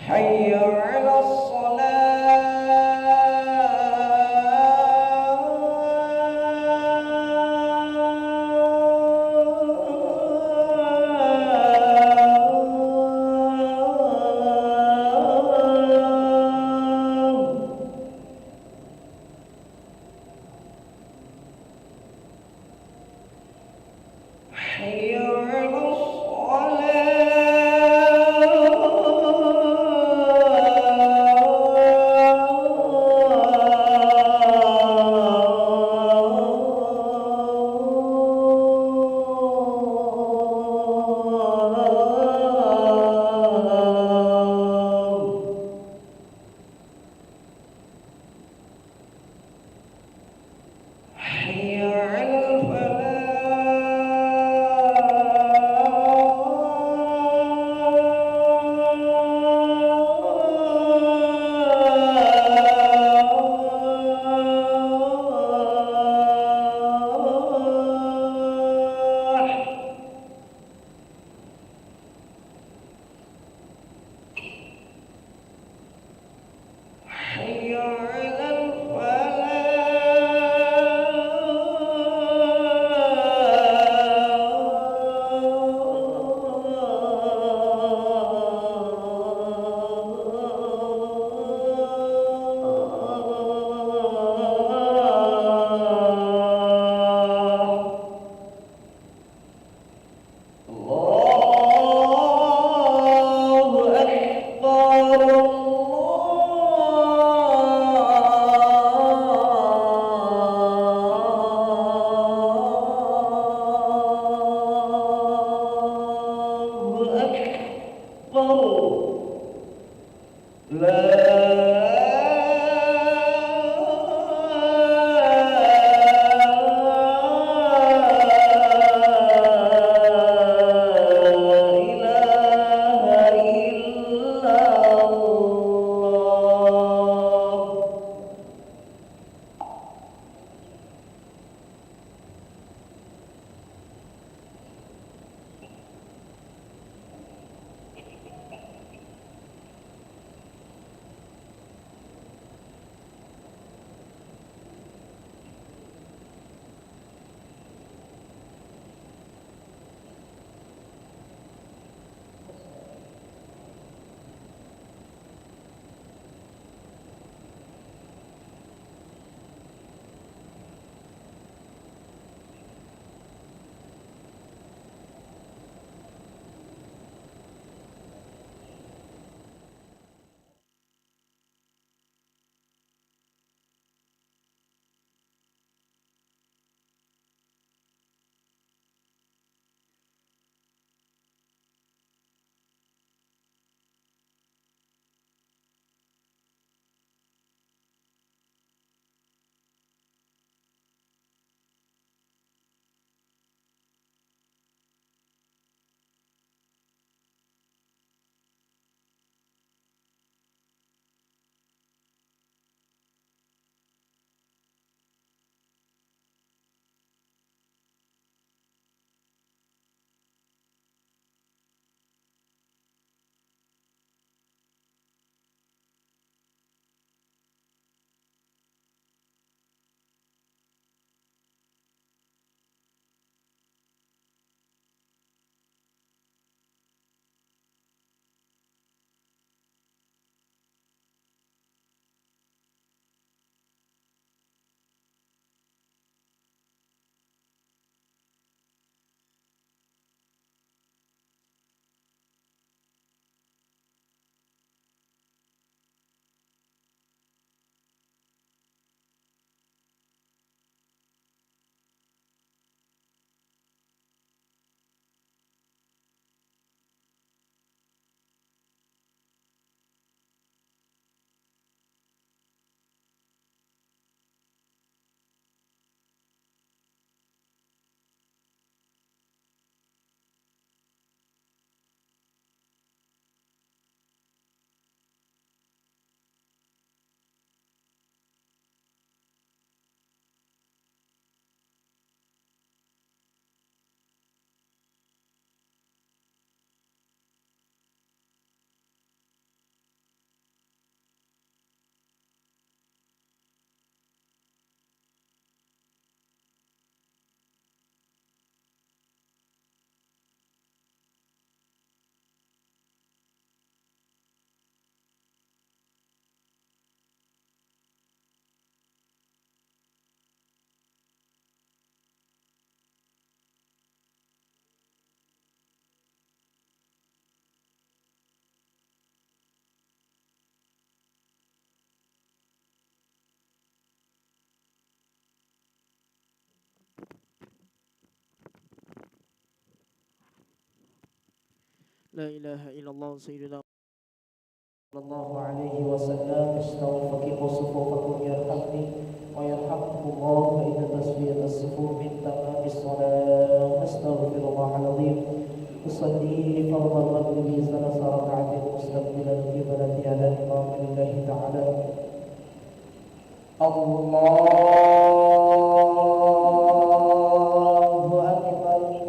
حي على الفلاح. لا إله إلا الله سيدنا صلى الله عليه وسلم. استووا فقيموا صفوفكم يرحمني ويرحمكم الله، فإن تسوية الصفوف من تمام الصلاة. أستغفر الله العظيم. أصلي فرض المغرب 3 ركعات مستقبلا القبلة على إمام الله تعالى. الله أكبر.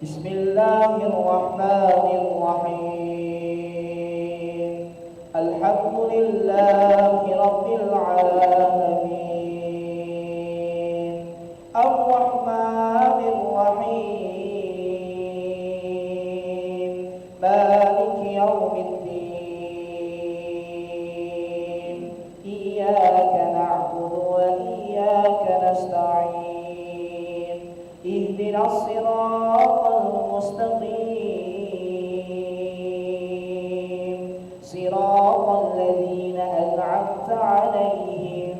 بسم الله الرحمن الرحيم. الحمد لله رب العالمين، الرحمن الرحيم، مالك يوم الدين. إياك نعبد وإياك نستعين. اهدنا الصراط المستقيم، صراط الذين أنعمت عليهم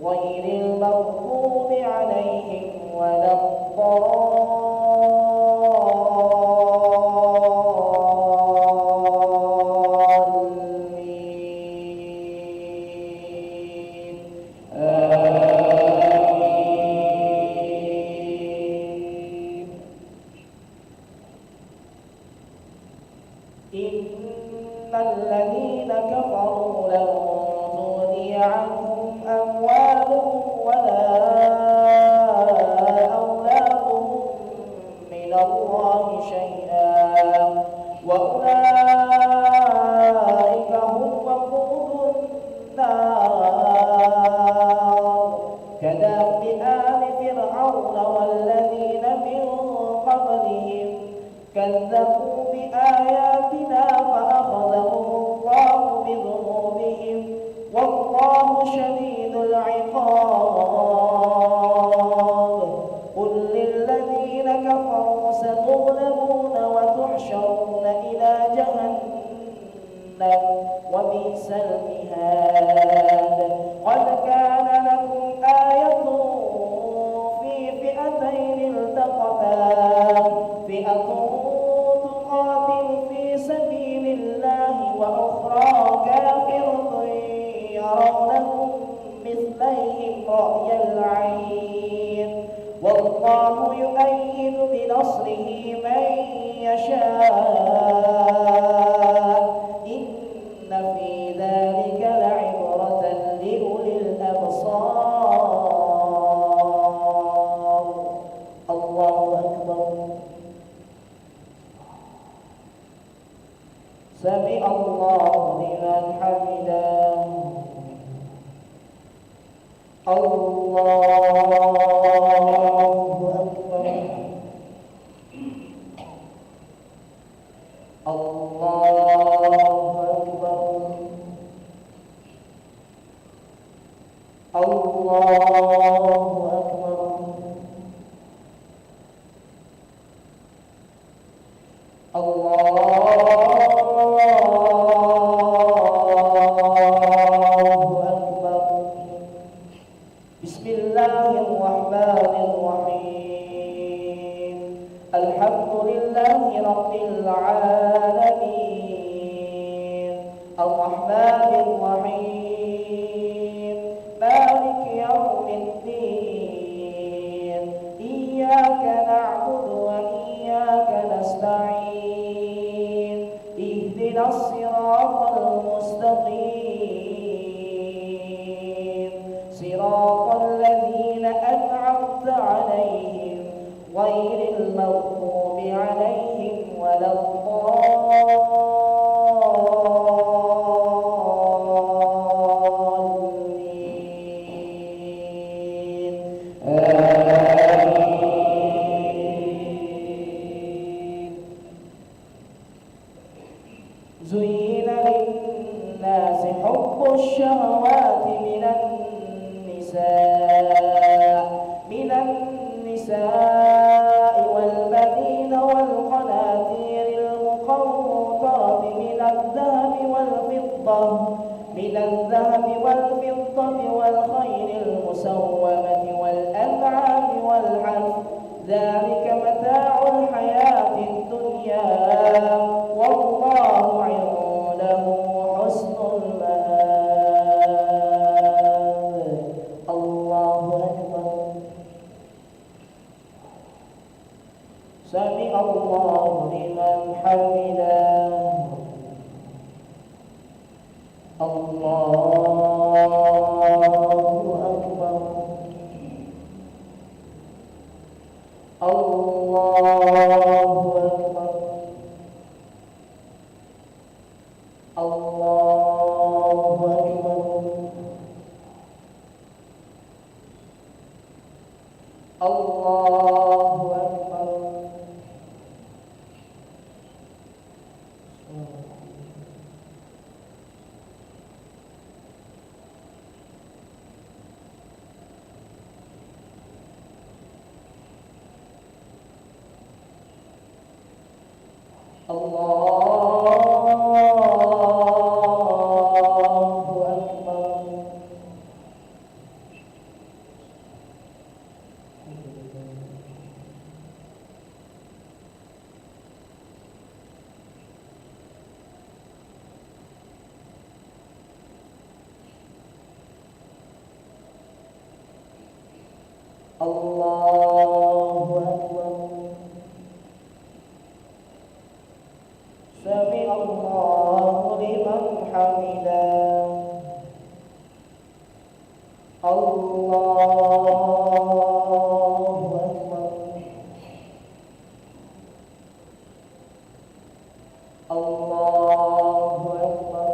غير المغضوب عليهم ولا الضالين. إن الذين كفروا لن تغني عنهم أموالهم ولا أولادهم من الله شيئا، وأولئك هم وقود النار. كدأب آل فرعون والذين من قبلهم كذبوا بآياتنا فأخذهم الله بذنوبهم، والله شديد العقاب. قل للذين كفروا ستغلبون وتحشرون إلى جهنم وبئس المهاد. قد كان لكم آية في فئتين التقتا، فئة تقاتل في سبيل الله وأخرى كافرة يرونهم مثليهم رأي العين، والله يؤيد بنصره من يشاء. إن في ذلك لعبرة لأولي الأبصار. الله أكبر. سمع الله لمن حمده. الله أكبر. الله أكبر. الله أكبر. بسم الله الرحمن الرحيم. الحمد لله رب العالمين، الرحمن الرحيم، مالك يوم الدين. إياك نعبد وإياك نستعين. اهدنا الصراط المستقيم، صراط الذين أنعمت عليهم غير المغضوب عليهم ولا الضالين. آمين. زين للناس حب الشهوات من النساء والبنين والقناطير المقنطرة من الذهب والفضة والفضة والخيل المسومة والأنعام والحرث ذلك متاع الحياة الدنيا والله عنده حسن المآب. الله أكبر. سمع الله لمن حمده. الله أكبر. الله أكبر. الله أكبر. الله أكبر. الله أكبر. سمع الله لمن حمده. الله أكبر. الله أكبر.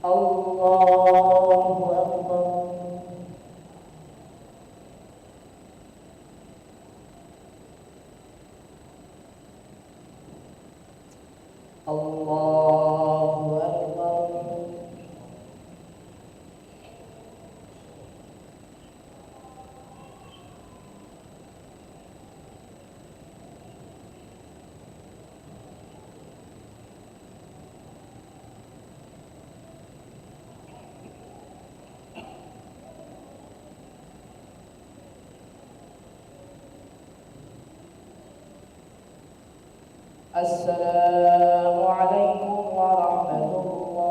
الله أكبر. الله أكبر. السلام عليكم ورحمة الله.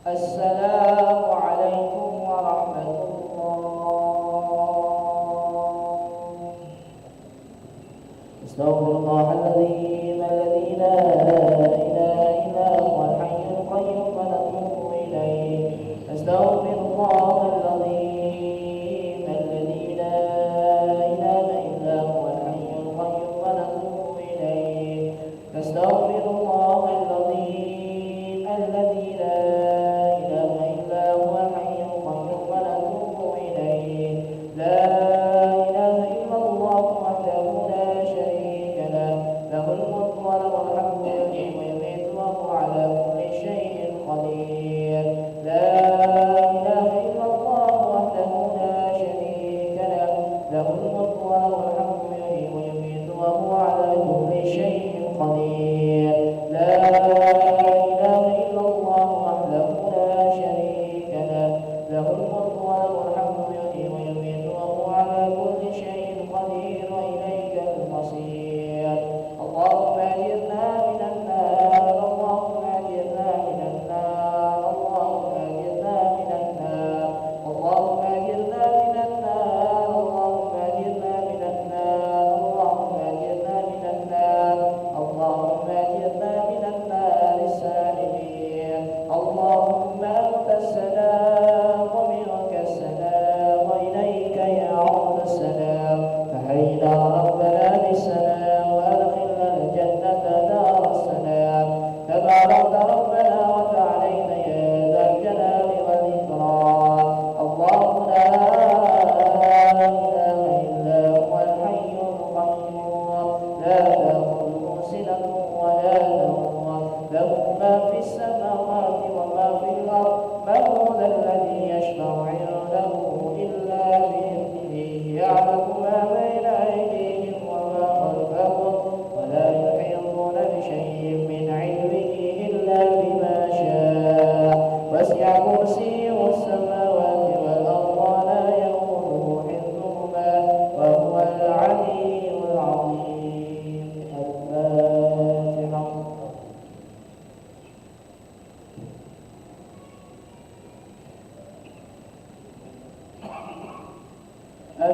السلام عليكم ورحمة الله. استغفر الله العظيم الذي لا إله إلا هو الحي القيوم ونتوب إليه. استغفر الله العظيم الذي لا إله إلا هو الحي القيوم ونتوب إليه. نستغفر الله العظيم الذي لا إله إلا هو الحي القيوم ونتوب إليه. لا إله إلا الله وحده لا شريك له، له الملك وله الحمد يحيي ويميت وهو على كل شيء قدير. لا إله إلا الله وحده لا شريك له، له الملك وله الحمد يحيي ويميت وهو على كل شيء قدير. لا إله إلا الله وحده لا شريك له، له الملك وله الحمد يحيي ويميت وهو على كل شيء قدير وإليك المصير. اللهم أجرنا من النار. اللهم أجرنا من النار. اللهم أجرنا من النار. اللهم أجرنا من النار. اللهم أجرنا من النار. اللهم أجرنا من النار. اللهم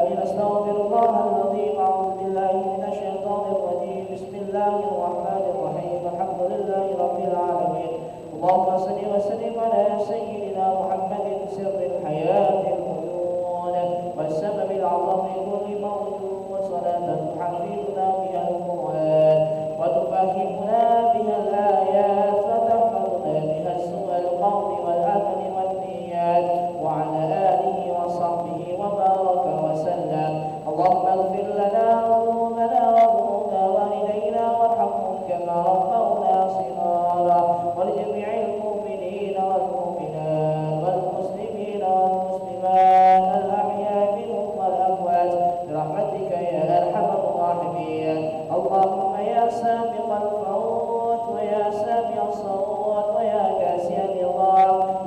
آمين. أستغفر الله العظيم. أعوذ بالله من الشيطان الرجيم. بسم الله الرحمن الرحيم. الحمد لله رب العالمين. اللهم صل وسلم على سيدنا محمد سر الحياة الوجود والسبب العظم لكل موجود، وصلاة تحفظنا بها القرآن وتفهمنا بها الآيات وتحفظنا بها سوء القول والعمل والنيات، وعلى آله وصحبه وبارك وسلم. اللهم اغفر لنا ذنوبنا وذنوب والدينا وارحمهم كما ربونا صغارا، ولجميع المؤمنين والمؤمنات والمسلمين والمسلمات الأحياء منهم والأموات برحمتك يا أرحم الراحمين. اللهم يا سابق الفوت ويا سامع الصوت ويا كاسي الرضا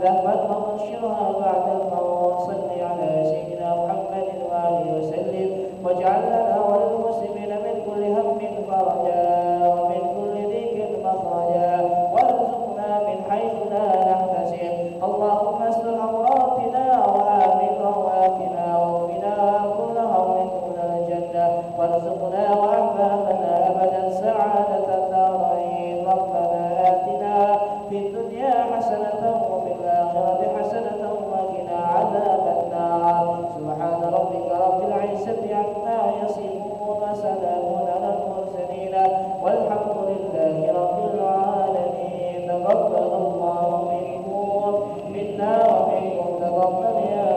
لما تبشرها بعد الموت، صل على سيدنا محمد وآله وسلم، واجعل لنا وللمسلمين من كل هم فرجا ومن كل ضيق مخرجا، وارزقنا من حيث لا نحتسب. اللهم استر عوراتنا وآمن رواتنا واكفنا كل هم دون الجنة، وارزقنا وأحبابنا أبدا سعادة الدارين. ربنا آتنا في الدنيا حسنة وفي الآخرة حسنة وقنا عذاب النار. سبحان ربك رب العزة عما يصفون، وسلام على المرسلين، والحمد لله رب العالمين. تقبل الله منكم منا ومنكم، تقبل يا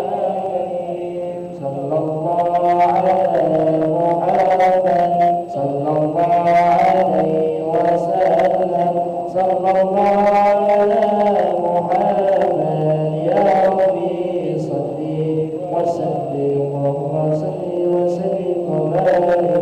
كريم. صلى الله على محمد صلى الله عليه وسلم. صلى الله على محمد يا ربي صل وسلم، اللهم صل وسلم وبارك